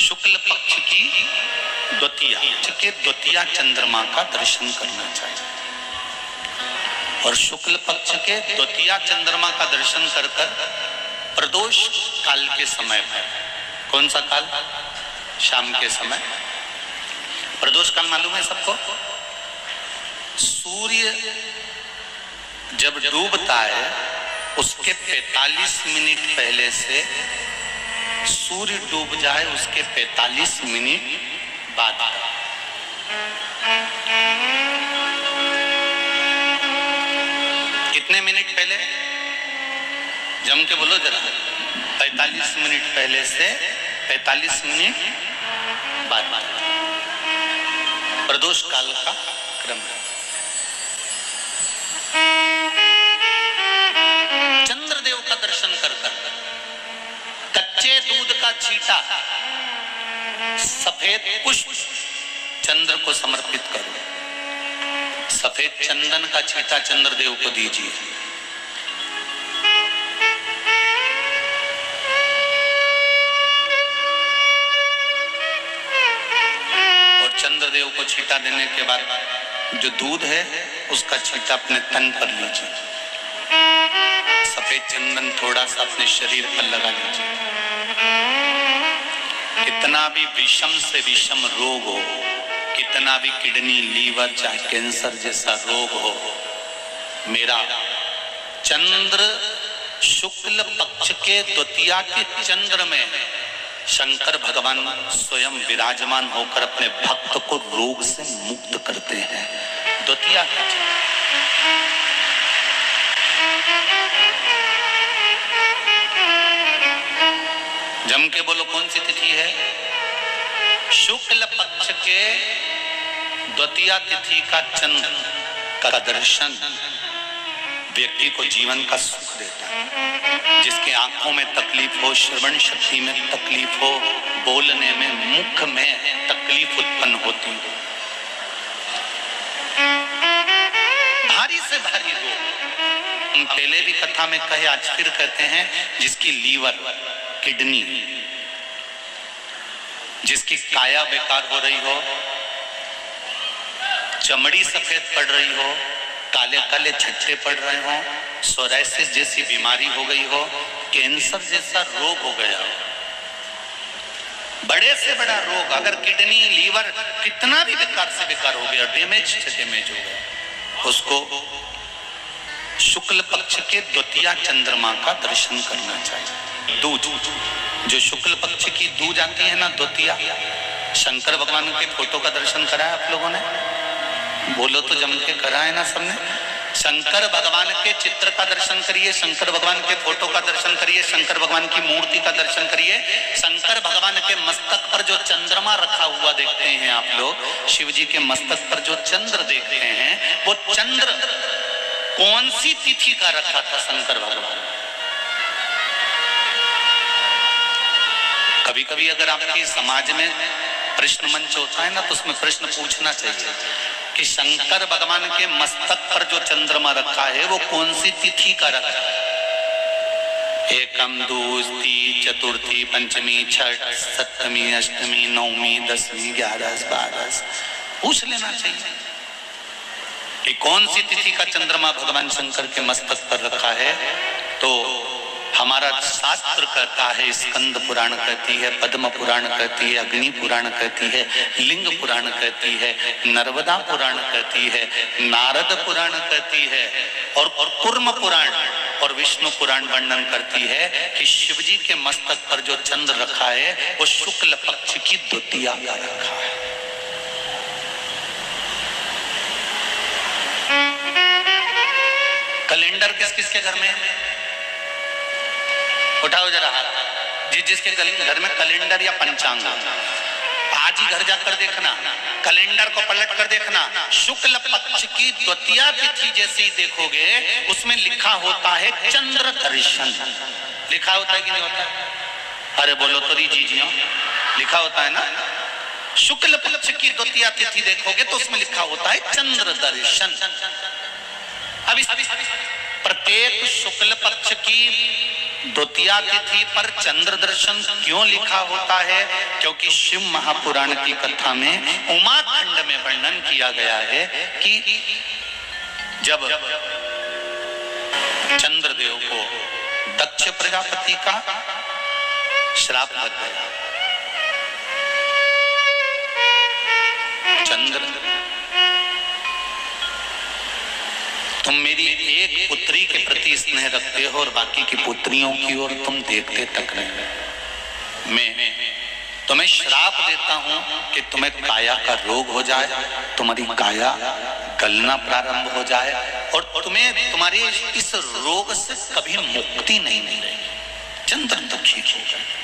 शुक्ल पक्ष की द्वितीया चंद्रमा का दर्शन करना चाहिए। और शुक्ल पक्ष के द्वितीया चंद्रमा का दर्शन कर कर प्रदोष काल के समय पर, कौन सा काल? शाम के समय। प्रदोष काल मालूम है सबको? सूर्य जब डूबता है उसके 45 मिनट पहले से सूर्य डूब जाए उसके 45 मिनट बाद। कितने मिनट पहले? जम के बोलो जरा। 45 मिनट पहले से 45 मिनट बाद प्रदोष काल का क्रम है। चंद्रदेव का दर्शन कर कर कच्चे दूध का छींटा, सफेद पुष्प चंद्र को समर्पित करो। सफेद चंदन का छींटा चंद्रदेव को दीजिए। और चंद्रदेव को छींटा देने के बाद जो दूध है उसका छींटा अपने तन पर लीजिए। सफेद चंदन थोड़ा सा अपने शरीर पर लगा लीजिए। कितना भी विषम से विषम रोग हो, कितना भी किडनी, लीवर, चाहे कैंसर जैसा रोग हो, मेरा चंद्र शुक्ल पक्ष के द्वितीया के चंद्र में शंकर भगवान स्वयं विराजमान होकर अपने भक्त को रोग से मुक्त करते हैं। द्वितीया के जम के बोलो कौन सी तिथि है? शुक्ल पक्ष के द्वितीया तिथि का चंद्र का दर्शन व्यक्ति को जीवन का सुख देता है। जिसके आंखों में तकलीफ हो, श्रवण शक्ति में तकलीफ हो, बोलने में, मुख में तकलीफ उत्पन्न होती हो, भारी से भारी रोग, हम पहले भी कथा में कहे, आज फिर कहते हैं, जिसकी लीवर, किडनी, जिसकी काया बेकार हो रही हो, चमड़ी सफेद पड़ रही हो, काले काले छट्टे पड़ रहे हो, सोराइसिस जैसी बीमारी हो गई हो, कैंसर जैसा रोग हो गया हो, बड़े से बड़ा रोग, अगर किडनी, लीवर कितना भी बेकार से बेकार हो गया, डैमेज हो गया, उसको शुक्ल पक्ष के द्वितीया चंद्रमा का दर्शन करना चाहिए। दूज, जो शुक्ल पक्ष की दूज आती है ना, द्वितीया, शंकर भगवान के फोटो का दर्शन करा है आप लोगों ने? बोलो तो जम के करा है ना सबने? शंकर भगवान के चित्र का दर्शन करिए, शंकर भगवान के फोटो का दर्शन करिए, शंकर भगवान की मूर्ति का दर्शन करिए। शंकर भगवान के मस्तक पर जो चंद्रमा रखा हुआ देखते हैं आप लोग, शिव जी के मस्तक पर जो चंद्र देखते हैं, वो चंद्र कौन सी तिथि का रखा था शंकर भगवान? कभी कभी अगर आपके समाज में प्रश्न मंच होता है ना, तो उसमें प्रश्न पूछना चाहिए कि शंकर भगवान के मस्तक पर जो चंद्रमा रखा है वो कौन सी तिथि का रखा है? एकम, दूसरी, चतुर्थी, पंचमी, छठ, सप्तमी, अष्टमी, नवमी, दसवीं, 11, 12 पूछ लेना चाहिए कि कौन सी तिथि का चंद्रमा भगवान शंकर के मस्तक पर रखा है। तो हमारा शास्त्र कहता है, स्कंद पुराण कहती है, पद्म पुराण कहती है, अग्नि पुराण कहती है, लिंग पुराण कहती है, नर्मदा पुराण कहती है, नारद पुराण कहती है, और कूर्म पुराण और विष्णु पुराण वर्णन करती है कि शिव जी के मस्तक पर जो चंद्र रखा है वो शुक्ल पक्ष की द्वितीया का रखा है। कैलेंडर किस किस के घर में है? उठाओ जरा हाथ। जिसके घर में कैलेंडर या पंचांग, आज ही घर जाकर देखना, कैलेंडर को पलट कर देखना, शुक्ल पक्ष की द्वितीया तिथि जैसे ही देखोगे उसमें लिखा होता है चंद्र दर्शन। लिखा होता है कि नहीं होता? अरे बोलो तो जी, लिखा होता है ना। शुक्ल पक्ष की द्वितीया तिथि देखोगे तो उसमें लिखा होता है चंद्र दर्शन। अब प्रत्येक शुक्ल पक्ष की द्वितीया तिथि पर चंद्र दर्शन क्यों लिखा होता है? क्योंकि शिव महापुराण की कथा में उमा खंड में वर्णन किया गया है कि जब चंद्रदेव को दक्ष प्रजापति का श्राप लग गया, चंद्र तुम मेरी एक पुत्री के प्रति स्नेह रखते हो और बाकी की पुत्रियों की ओर तुम देखते तक नहीं। मैं तुम्हें श्राप देता हूं कि तुम्हें काया का रोग हो जाए, तुम्हारी काया गलना प्रारंभ हो जाए और तुम्हें तुम्हारे इस रोग से कभी मुक्ति नहीं मिलेगी। चंद्र दुखी हो जाए।